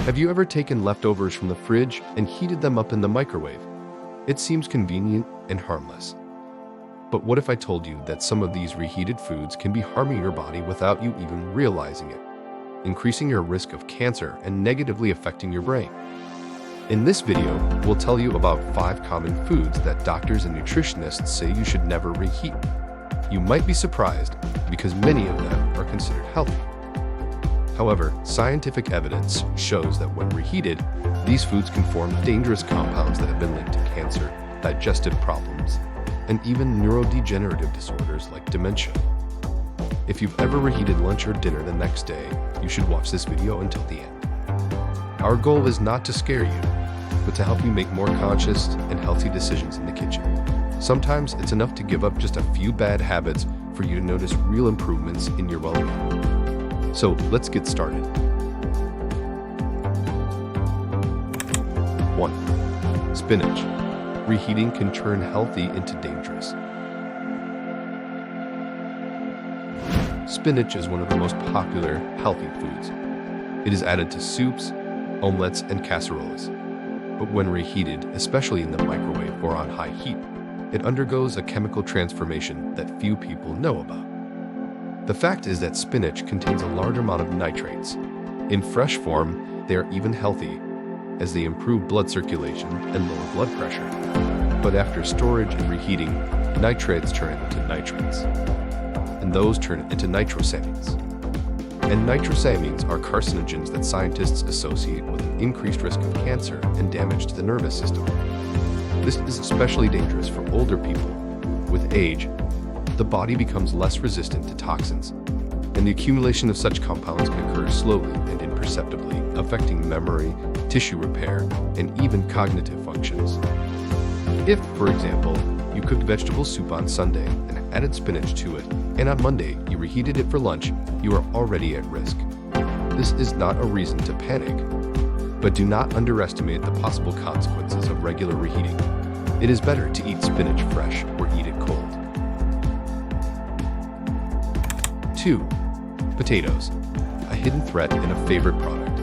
Have you ever taken leftovers from the fridge and heated them up in the microwave? It seems convenient and harmless. But what if I told you that some of these reheated foods can be harming your body without you even realizing it, increasing your risk of cancer and negatively affecting your brain? In this video, we'll tell you about 5 common foods that doctors and nutritionists say you should never reheat. You might be surprised because many of them are considered healthy. However, scientific evidence shows that when reheated, these foods can form dangerous compounds that have been linked to cancer, digestive problems, and even neurodegenerative disorders like dementia. If you've ever reheated lunch or dinner the next day, you should watch this video until the end. Our goal is not to scare you, but to help you make more conscious and healthy decisions in the kitchen. Sometimes it's enough to give up just a few bad habits for you to notice real improvements in your well-being. So let's get started. 1. Spinach. Reheating can turn healthy into dangerous. Spinach is one of the most popular healthy foods. It is added to soups, omelettes, and casseroles. But when reheated, especially in the microwave or on high heat, it undergoes a chemical transformation that few people know about. The fact is that spinach contains a large amount of nitrates. In fresh form, they are even healthy, as they improve blood circulation and lower blood pressure. But after storage and reheating, nitrates turn into nitrates, and those turn into nitrosamines. And nitrosamines are carcinogens that scientists associate with an increased risk of cancer and damage to the nervous system. This is especially dangerous for older people. With age, the body becomes less resistant to toxins, and the accumulation of such compounds can occur slowly and imperceptibly, affecting memory, tissue repair, and even cognitive functions. If, for example, you cooked vegetable soup on Sunday and added spinach to it, and on Monday you reheated it for lunch, you are already at risk. This is not a reason to panic, but do not underestimate the possible consequences of regular reheating. It is better to eat spinach fresh or eat it cold. 2. Potatoes, a hidden threat and a favorite product.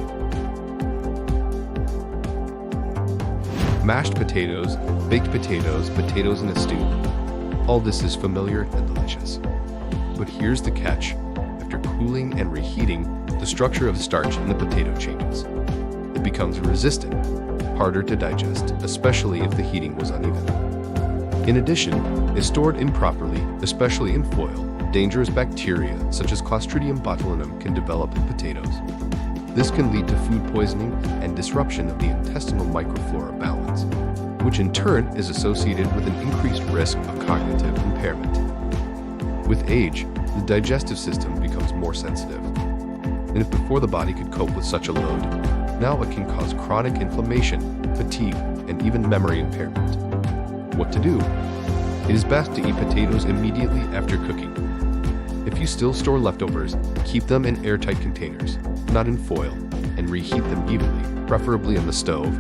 Mashed potatoes, baked potatoes, potatoes in a stew. All this is familiar and delicious. But here's the catch. After cooling and reheating, the structure of starch in the potato changes. It becomes resistant, harder to digest, especially if the heating was uneven. In addition, if stored improperly, especially in foil, dangerous bacteria such as Clostridium botulinum can develop in potatoes. This can lead to food poisoning and disruption of the intestinal microflora balance, which in turn is associated with an increased risk of cognitive impairment. With age, the digestive system becomes more sensitive. And if before the body could cope with such a load, now it can cause chronic inflammation, fatigue, and even memory impairment. What to do? It is best to eat potatoes immediately after cooking. If you still store leftovers, keep them in airtight containers, not in foil, and reheat them evenly, preferably on the stove,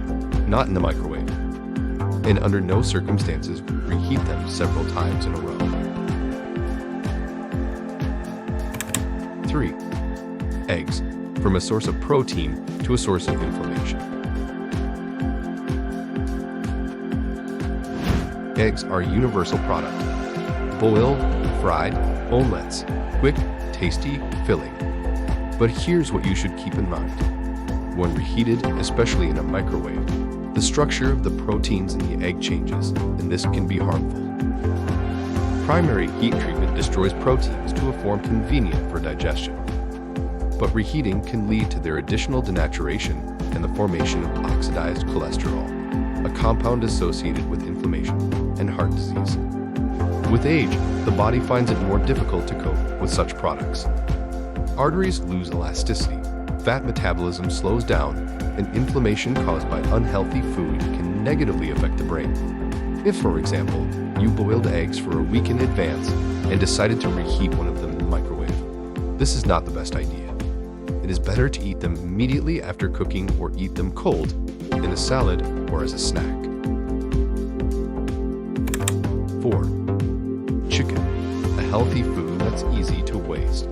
not in the microwave. And under no circumstances, reheat them several times in a row. 3. Eggs, from a source of protein to a source of inflammation. Eggs are a universal product. Boiled, fried, omelettes, quick, tasty, filling. But here's what you should keep in mind. When reheated, especially in a microwave, the structure of the proteins in the egg changes, and this can be harmful. Primary heat treatment destroys proteins to a form convenient for digestion. But reheating can lead to their additional denaturation and the formation of oxidized cholesterol, a compound associated with inflammation and heart disease. With age, the body finds it more difficult to cope with such products. Arteries lose elasticity, fat metabolism slows down, and inflammation caused by unhealthy food can negatively affect the brain. If, for example, you boiled eggs for a week in advance and decided to reheat one of them in the microwave, this is not the best idea. It is better to eat them immediately after cooking or eat them cold, in a salad or as a snack. 4. Chicken, a healthy food that's easy to waste.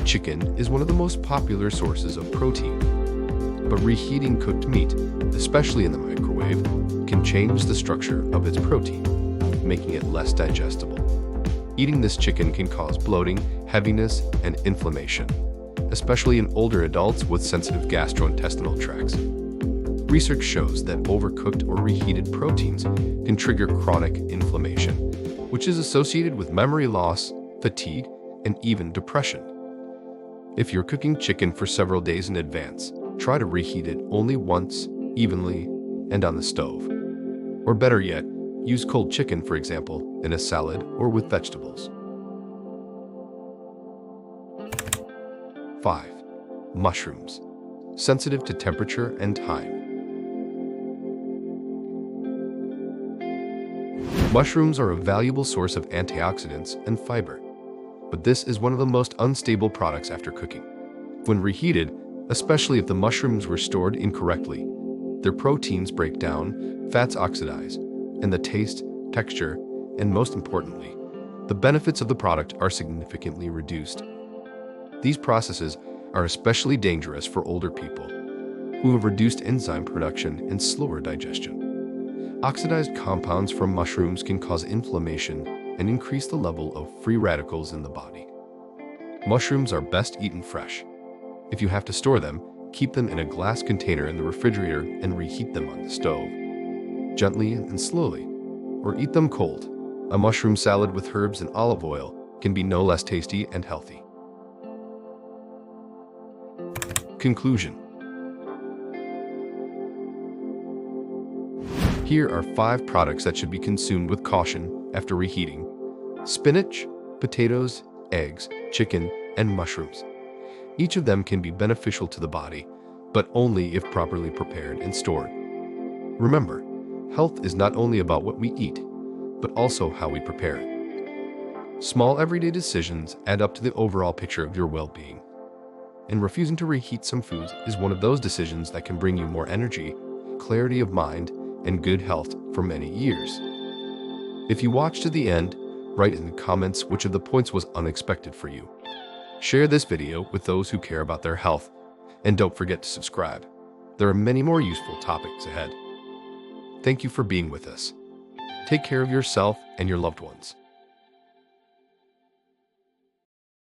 Chicken is one of the most popular sources of protein, but reheating cooked meat, especially in the microwave, can change the structure of its protein, making it less digestible. Eating this chicken can cause bloating, heaviness, and inflammation, especially in older adults with sensitive gastrointestinal tracts. Research shows that overcooked or reheated proteins can trigger chronic inflammation, which is associated with memory loss, fatigue, and even depression. If you're cooking chicken for several days in advance, try to reheat it only once, evenly, and on the stove. Or better yet, use cold chicken, for example, in a salad or with vegetables. 5. Mushrooms. Sensitive to temperature and time. Mushrooms are a valuable source of antioxidants and fiber, but this is one of the most unstable products after cooking. When reheated, especially if the mushrooms were stored incorrectly, their proteins break down, fats oxidize, and the taste, texture, and most importantly, the benefits of the product are significantly reduced. These processes are especially dangerous for older people who have reduced enzyme production and slower digestion. Oxidized compounds from mushrooms can cause inflammation and increase the level of free radicals in the body. Mushrooms are best eaten fresh. If you have to store them, keep them in a glass container in the refrigerator and reheat them on the stove, gently and slowly, or eat them cold. A mushroom salad with herbs and olive oil can be no less tasty and healthy. Conclusion. Here are 5 products that should be consumed with caution after reheating: spinach, potatoes, eggs, chicken, and mushrooms. Each of them can be beneficial to the body, but only if properly prepared and stored. Remember, health is not only about what we eat, but also how we prepare it. Small everyday decisions add up to the overall picture of your well-being. And refusing to reheat some foods is one of those decisions that can bring you more energy, clarity of mind, and good health for many years. If you watched to the end, write in the comments which of the points was unexpected for you. Share this video with those who care about their health, and don't forget to subscribe. There are many more useful topics ahead. Thank you for being with us. Take care of yourself and your loved ones.